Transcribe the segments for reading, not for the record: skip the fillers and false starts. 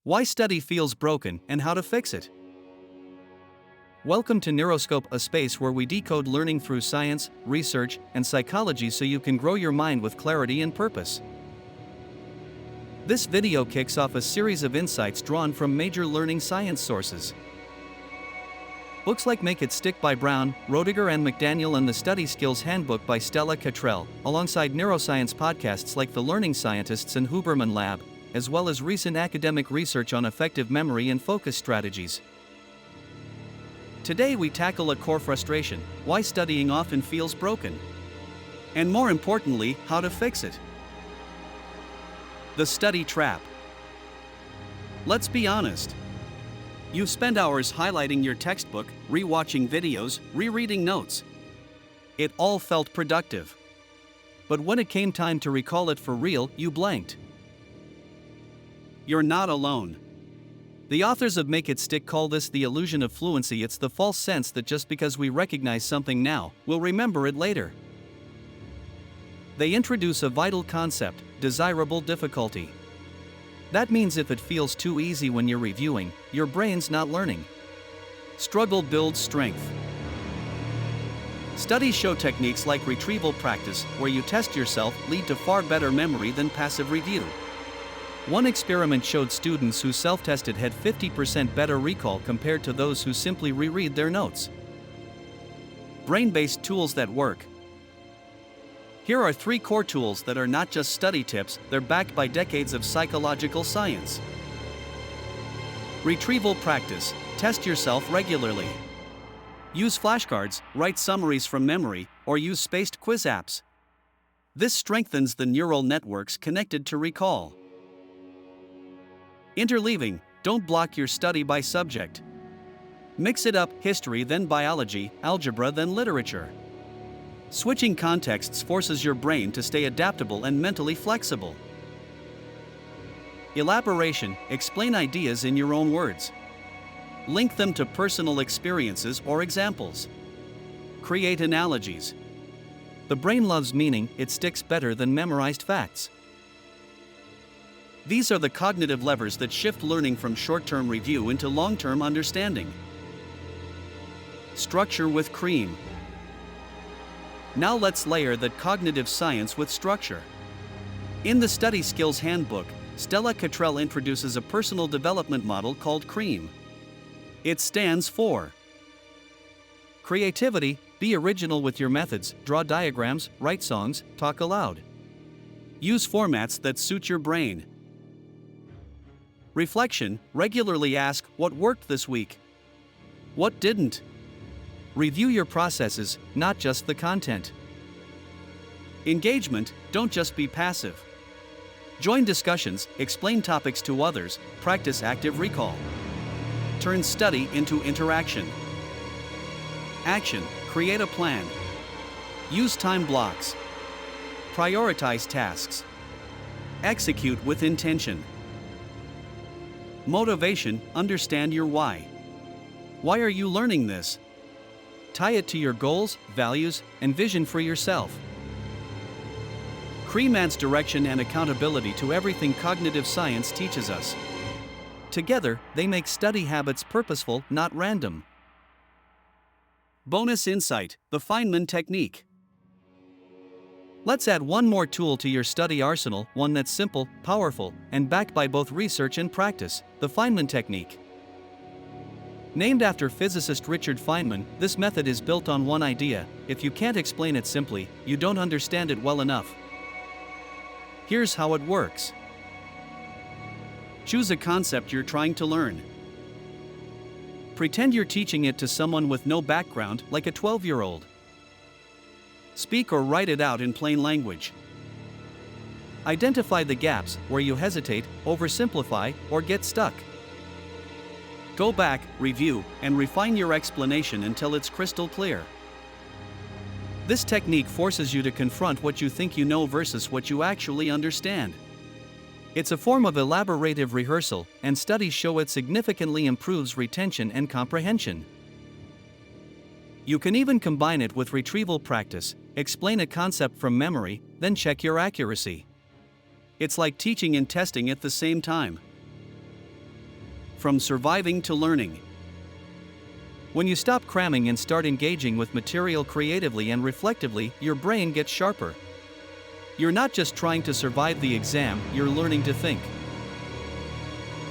Why study feels broken and how to fix it. Welcome to NeuroScope, a space where we decode learning through science, research, and psychology so you can grow your mind with clarity and purpose. This video kicks off a series of insights drawn from major learning science sources. Books like Make It Stick by Brown, Roediger and McDaniel, and the Study Skills Handbook by Stella, Cottrell, alongside neuroscience podcasts like The Learning Scientists and Huberman Lab, as well as recent academic research on effective memory and focus strategies. Today we tackle a core frustration: why studying often feels broken. And more importantly, how to fix it. The study trap. Let's be honest. You've spent hours highlighting your textbook, rewatching videos, rereading notes. It all felt productive. But when it came time to recall it for real, you blanked. You're not alone. The authors of Make It Stick call this the illusion of fluency. It's the false sense that just because we recognize something now, we'll remember it later. They introduce a vital concept: desirable difficulty. That means if it feels too easy when you're reviewing, your brain's not learning. Struggle builds strength. Studies show techniques like retrieval practice, where you test yourself, lead to far better memory than passive review. One experiment showed students who self-tested had 50% better recall compared to those who simply reread their notes. Brain-based tools that work. Here are 3 core tools that are not just study tips, they're backed by decades of psychological science. Retrieval practice: test yourself regularly. Use flashcards, write summaries from memory, or use spaced quiz apps. This strengthens the neural networks connected to recall. Interleaving: don't block your study by subject. Mix it up: history then biology, algebra then literature. Switching contexts forces your brain to stay adaptable and mentally flexible. Elaboration: explain ideas in your own words. Link them to personal experiences or examples. Create analogies. The brain loves meaning, it sticks better than memorized facts. These are the cognitive levers that shift learning from short-term review into long-term understanding. Structure with C.R.E.A.M. Now let's layer that cognitive science with structure. In the Study Skills Handbook, Stella Cottrell introduces a personal development model called C.R.E.A.M. It stands for creativity: be original with your methods, draw diagrams, write songs, talk aloud. Use formats that suit your brain. Reflection: regularly ask, what worked this week? What didn't? Review your processes, not just the content. Engagement: don't just be passive. Join discussions, explain topics to others, practice active recall. Turn study into interaction. Action: create a plan. Use time blocks. Prioritize tasks. Execute with intention. Motivation: understand your why. Why are you learning this? Tie it to your goals, values, and vision for yourself. C.R.E.A.M adds direction and accountability to everything cognitive science teaches us. Together, they make study habits purposeful, not random. Bonus insight: the Feynman Technique. Let's add one more tool to your study arsenal, one that's simple, powerful, and backed by both research and practice: the Feynman Technique. Named after physicist Richard Feynman, this method is built on one idea: if you can't explain it simply, you don't understand it well enough. Here's how it works. Choose a concept you're trying to learn. Pretend you're teaching it to someone with no background, like a 12-year-old. Speak or write it out in plain language. Identify the gaps where you hesitate, oversimplify, or get stuck. Go back, review, and refine your explanation until it's crystal clear. This technique forces you to confront what you think you know versus what you actually understand. It's a form of elaborative rehearsal, and studies show it significantly improves retention and comprehension. You can even combine it with retrieval practice: explain a concept from memory, then check your accuracy. It's like teaching and testing at the same time. From surviving to learning. When you stop cramming and start engaging with material creatively and reflectively, your brain gets sharper. You're not just trying to survive the exam, you're learning to think.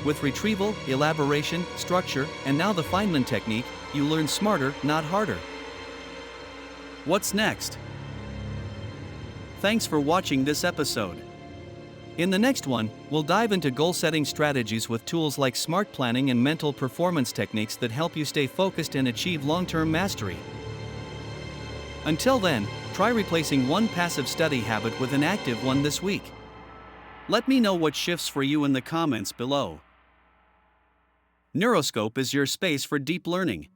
With retrieval, elaboration, structure, and now the Feynman technique, you learn smarter, not harder. What's next? Thanks for watching this episode. In the next one, we'll dive into goal-setting strategies with tools like smart planning and mental performance techniques that help you stay focused and achieve long-term mastery. Until then, try replacing one passive study habit with an active one this week. Let me know what shifts for you in the comments below. NeuroScope is your space for deep learning.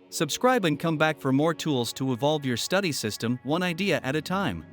Subscribe and come back for more tools to evolve your study system one idea at a time.